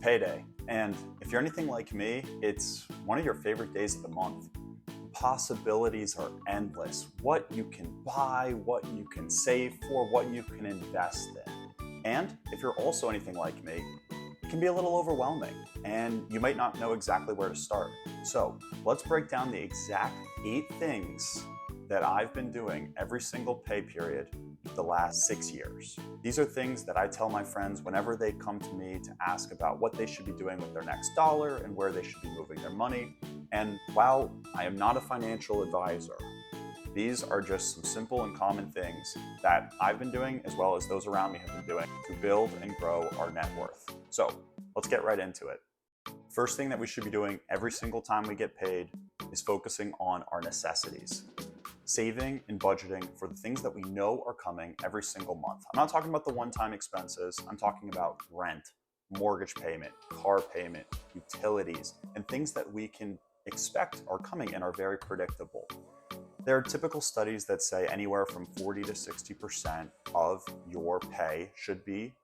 Payday. And if you're anything like me, it's one of your favorite days of the month. Possibilities are endless. What you can buy, what you can save for, what you can invest in. And if you're also anything like me, it can be a little overwhelming and you might not know exactly where to start. So let's break down the exact 8 things that I've been doing every single pay period the last 6 years. These are things that I tell my friends whenever they come to me to ask about what they should be doing with their next dollar and where they should be moving their money. And while I am not a financial advisor, these are just some simple and common things that I've been doing as well as those around me have been doing to build and grow our net worth. So let's get right into it. First thing that we should be doing every single time we get paid is focusing on our necessities. Saving and budgeting for the things that we know are coming every single month. I'm not talking about the one-time expenses. I'm talking about rent, mortgage payment, car payment, utilities, and things that we can expect are coming and are very predictable. There are typical studies that say anywhere from 40 to 60% of your pay should be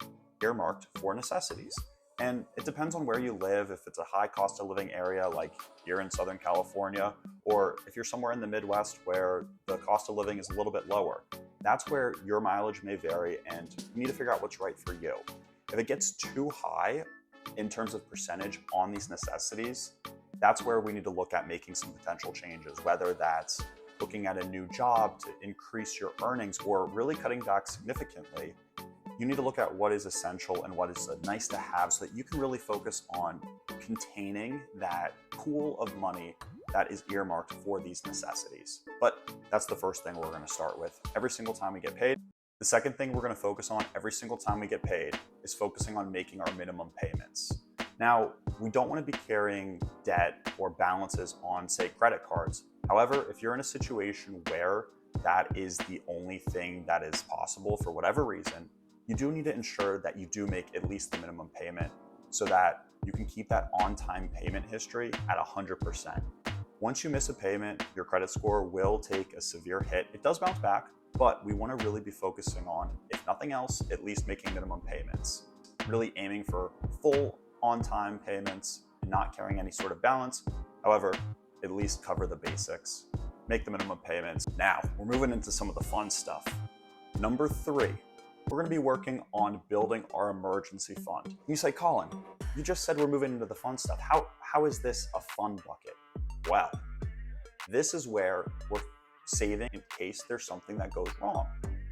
earmarked for necessities. And it depends on where you live, if it's a high cost of living area like here in Southern California, or if you're somewhere in the Midwest where the cost of living is a little bit lower. That's where your mileage may vary and you need to figure out what's right for you. If it gets too high in terms of percentage on these necessities, that's where we need to look at making some potential changes, whether that's looking at a new job to increase your earnings or really cutting back significantly. You need to look at what is essential and what is a nice to have so that you can really focus on containing that pool of money that is earmarked for these necessities. But that's the first thing we're going to start with every single time we get paid. The second thing we're going to focus on every single time we get paid is focusing on making our minimum payments. Now, we don't want to be carrying debt or balances on, say, credit cards. However, if you're in a situation where that is the only thing that is possible for whatever reason, you do need to ensure that you do make at least the minimum payment so that you can keep that on-time payment history at 100%. Once you miss a payment, your credit score will take a severe hit. It does bounce back, but we want to really be focusing on, if nothing else, at least making minimum payments. Really aiming for full on-time payments and not carrying any sort of balance. However, at least cover the basics. Make the minimum payments. Now, we're moving into some of the fun stuff. Number 3. We're going to be working on building our emergency fund. You say, Colin, you just said we're moving into the fun stuff. How is this a fun bucket? Well, this is where we're saving in case there's something that goes wrong.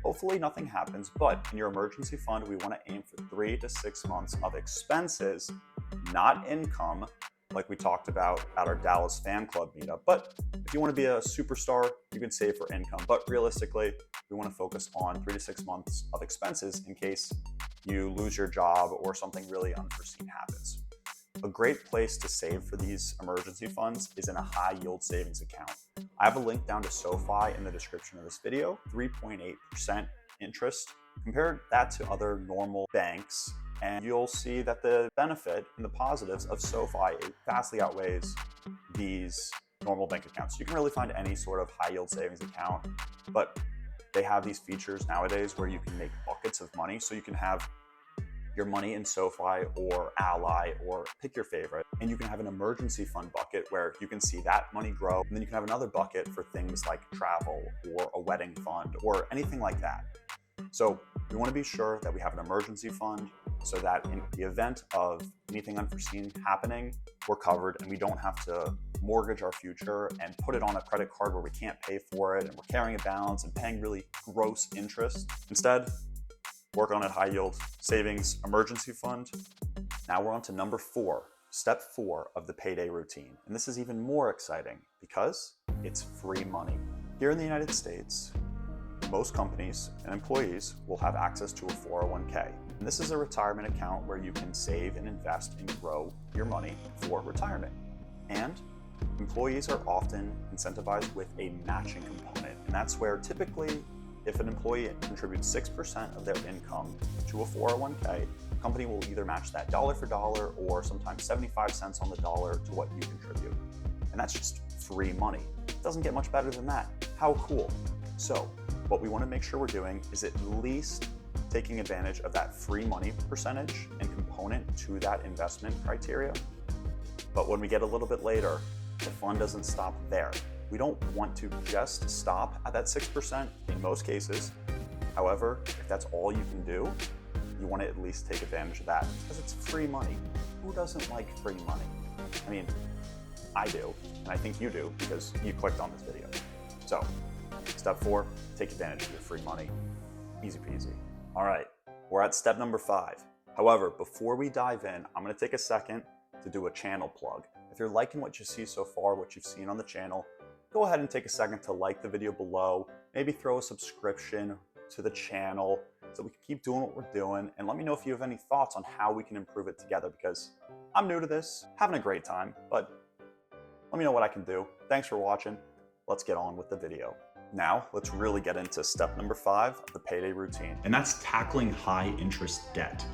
Hopefully nothing happens, but in your emergency fund, we want to aim for 3 to 6 months of expenses, not income, like we talked about at our Dallas fan club meetup. But if you want to be a superstar, you can save for income. But realistically, we want to focus on 3 to 6 months of expenses in case you lose your job or something really unforeseen happens. A great place to save for these emergency funds is in a high yield savings account. I have a link down to SoFi in the description of this video, 3.8% interest. Compare that to other normal banks, and you'll see that the benefit and the positives of SoFi vastly outweighs these normal bank accounts. You can really find any sort of high yield savings account, but they have these features nowadays where you can make buckets of money. So you can have your money in SoFi or Ally or pick your favorite, and you can have an emergency fund bucket where you can see that money grow. And then you can have another bucket for things like travel or a wedding fund or anything like that. So we want to be sure that we have an emergency fund so that in the event of anything unforeseen happening, we're covered and we don't have to mortgage our future and put it on a credit card where we can't pay for it and we're carrying a balance and paying really gross interest. Instead, work on a high yield savings emergency fund. Now we're on to number 4, step 4 of the payday routine. And this is even more exciting because it's free money. Here in the United States, most companies and employees will have access to a 401k. And this is a retirement account where you can save and invest and grow your money for retirement. And employees are often incentivized with a matching component. And that's where typically, if an employee contributes 6% of their income to a 401k, the company will either match that dollar for dollar or sometimes 75 cents on the dollar to what you contribute. And that's just free money. It doesn't get much better than that. How cool. So what we want to make sure we're doing is at least taking advantage of that free money percentage and component component to that investment criteria. But when we get a little bit later, the fund doesn't stop there. We don't want to just stop at that 6% in most cases. However, if that's all you can do, you want to at least take advantage of that because it's free money. Who doesn't like free money? I mean, I do, and I think you do because you clicked on this video. So, step 4, take advantage of your free money. Easy peasy. All right, we're at step number 5. However, before we dive in, I'm going to take a second to do a channel plug. If you're liking what you see so far, what you've seen on the channel, go ahead and take a second to like the video below, maybe throw a subscription to the channel so we can keep doing what we're doing, and let me know if you have any thoughts on how we can improve it together because I'm new to this, having a great time, but let me know what I can do. Thanks for watching. Let's get on with the video. Now, let's really get into step number 5 of the payday routine, and that's tackling high interest debt.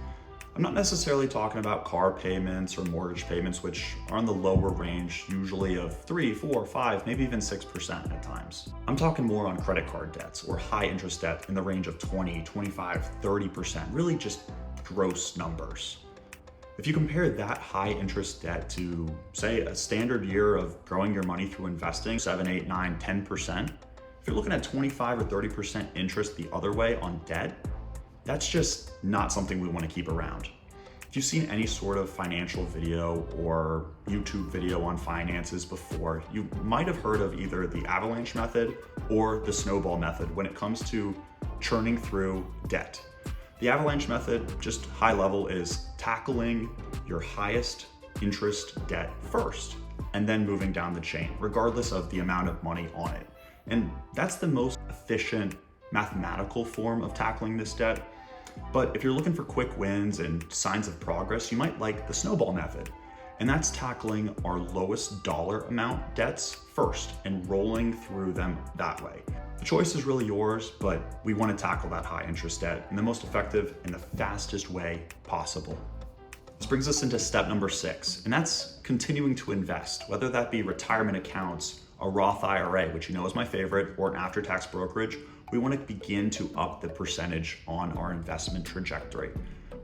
I'm not necessarily talking about car payments or mortgage payments, which are in the lower range, usually of 3, 4, 5, maybe even 6% at times. I'm talking more on credit card debts or high interest debt in the range of 20, 25, 30%, really just gross numbers. If you compare that high interest debt to, say, a standard year of growing your money through investing, 7, 8, 9, 10%, if you're looking at 25 or 30% interest the other way on debt, that's just not something we want to keep around. If you've seen any sort of financial video or YouTube video on finances before, you might have heard of either the avalanche method or the snowball method when it comes to churning through debt. The avalanche method, just high level, is tackling your highest interest debt first and then moving down the chain, regardless of the amount of money on it. And that's the most efficient mathematical form of tackling this debt. But if you're looking for quick wins and signs of progress, you might like the snowball method. And that's tackling our lowest dollar amount debts first and rolling through them that way. The choice is really yours, but we want to tackle that high interest debt in the most effective and the fastest way possible. This brings us into step number 6, and that's continuing to invest, whether that be retirement accounts, a Roth IRA, which you know is my favorite, or an after-tax brokerage. We want to begin to up the percentage on our investment trajectory.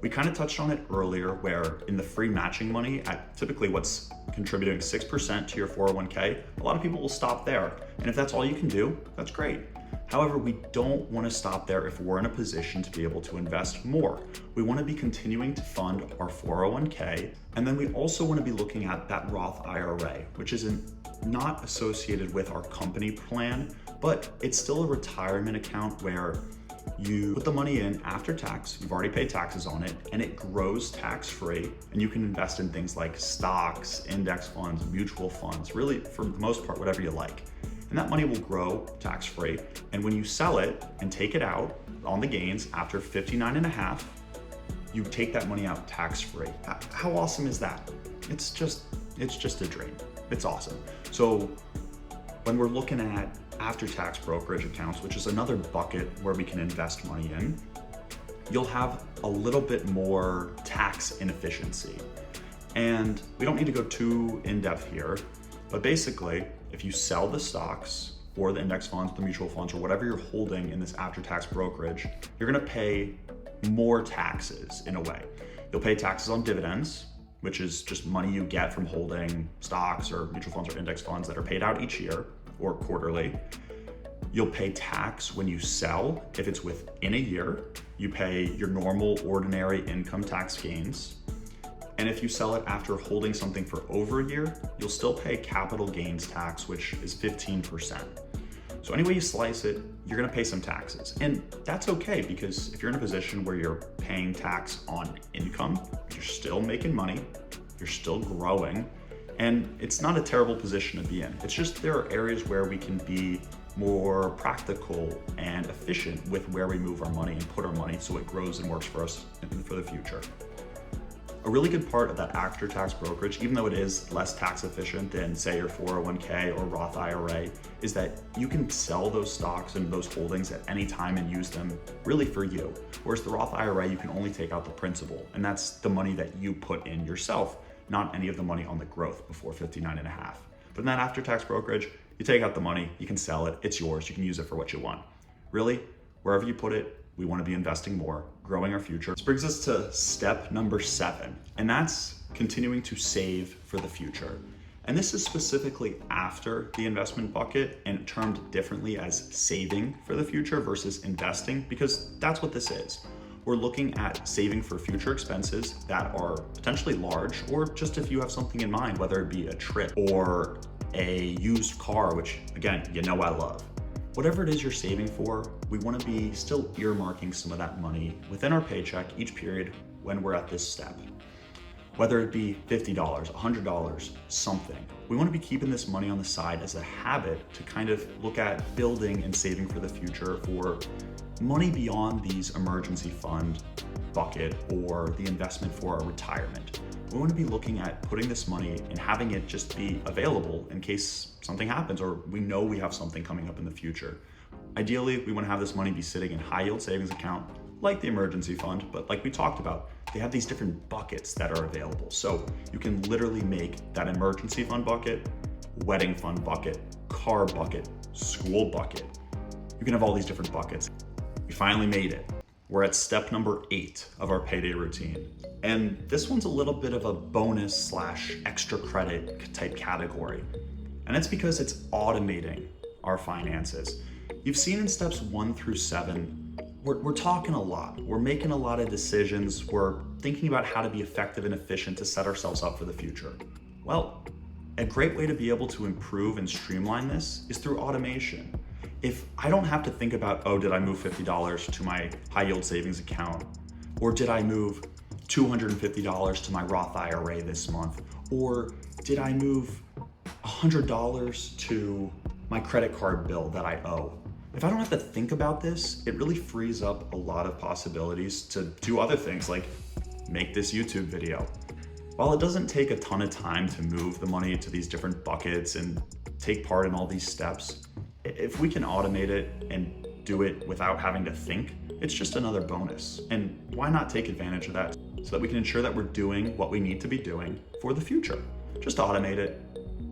We kind of touched on it earlier where in the free matching money at typically what's contributing 6% to your 401k, a lot of people will stop there. And if that's all you can do, that's great. However, we don't want to stop there if we're in a position to be able to invest more. We want to be continuing to fund our 401k. And then we also want to be looking at that Roth IRA, which is not associated with our company plan, but it's still a retirement account where you put the money in after tax, you've already paid taxes on it, and it grows tax-free, and you can invest in things like stocks, index funds, mutual funds, really for the most part, whatever you like. And that money will grow tax-free, and when you sell it and take it out on the gains after 59.5, you take that money out tax-free. How awesome is that? It's just a dream. It's awesome. So when we're looking at after-tax brokerage accounts, which is another bucket where we can invest money in, you'll have a little bit more tax inefficiency. And we don't need to go too in-depth here, but basically, if you sell the stocks or the index funds, the mutual funds, or whatever you're holding in this after-tax brokerage, you're gonna pay more taxes in a way. You'll pay taxes on dividends, which is just money you get from holding stocks or mutual funds or index funds that are paid out each year or quarterly. You'll pay tax when you sell. If it's within a year, you pay your normal ordinary income tax gains. And if you sell it after holding something for over a year, you'll still pay capital gains tax, which is 15%. So any way you slice it, you're gonna pay some taxes. And that's okay, because if you're in a position where you're paying tax on income, you're still making money, you're still growing, and it's not a terrible position to be in. It's just there are areas where we can be more practical and efficient with where we move our money and put our money so it grows and works for us for the future. A really good part of that after-tax brokerage, even though it is less tax efficient than say your 401k or Roth IRA, is that you can sell those stocks and those holdings at any time and use them really for you. Whereas the Roth IRA, you can only take out the principal, and that's the money that you put in yourself, not any of the money on the growth before 59.5. But in that after-tax brokerage, you take out the money, you can sell it, it's yours, you can use it for what you want. Really, wherever you put it, we want to be investing more, growing our future. This brings us to step number 7, and that's continuing to save for the future. And this is specifically after the investment bucket and termed differently as saving for the future versus investing, because that's what this is. We're looking at saving for future expenses that are potentially large, or just if you have something in mind, whether it be a trip or a used car, which again, you know I love. Whatever it is you're saving for, we want to be still earmarking some of that money within our paycheck each period when we're at this step. Whether it be $50, $100, something. We want to be keeping this money on the side as a habit to kind of look at building and saving for the future for money beyond these emergency fund bucket or the investment for our retirement. We want to be looking at putting this money and having it just be available in case something happens or we know we have something coming up in the future. Ideally, we want to have this money be sitting in high yield savings account like the emergency fund, but like we talked about, they have these different buckets that are available. So you can literally make that emergency fund bucket, wedding fund bucket, car bucket, school bucket. You can have all these different buckets. We finally made it. We're at step number 8 of our payday routine. And this one's a little bit of a bonus / extra credit type category. And it's because it's automating our finances. You've seen in steps 1 through 7, we're talking a lot. We're making a lot of decisions. We're thinking about how to be effective and efficient to set ourselves up for the future. Well, a great way to be able to improve and streamline this is through automation. If I don't have to think about, oh, did I move $50 to my high yield savings account? Or did I move $250 to my Roth IRA this month? Or did I move $100 to my credit card bill that I owe? If I don't have to think about this, it really frees up a lot of possibilities to do other things like make this YouTube video. While it doesn't take a ton of time to move the money to these different buckets and take part in all these steps, if we can automate it and do it without having to think, it's just another bonus. And why not take advantage of that so that we can ensure that we're doing what we need to be doing for the future? Just automate it,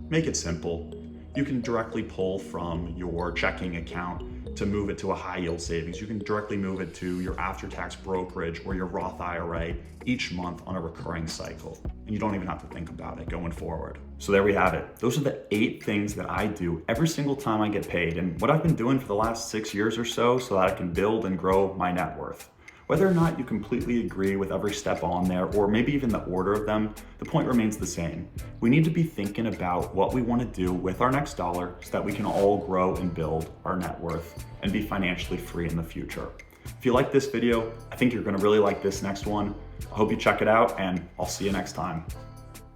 make it simple. You can directly pull from your checking account to move it to a high yield savings. You can directly move it to your after-tax brokerage or your Roth IRA each month on a recurring cycle. And you don't even have to think about it going forward. So there we have it. Those are the 8 things that I do every single time I get paid and what I've been doing for the last 6 years or so that I can build and grow my net worth. Whether or not you completely agree with every step on there, or maybe even the order of them, the point remains the same. We need to be thinking about what we want to do with our next dollar so that we can all grow and build our net worth and be financially free in the future. If you like this video, I think you're going to really like this next one. I hope you check it out, and I'll see you next time.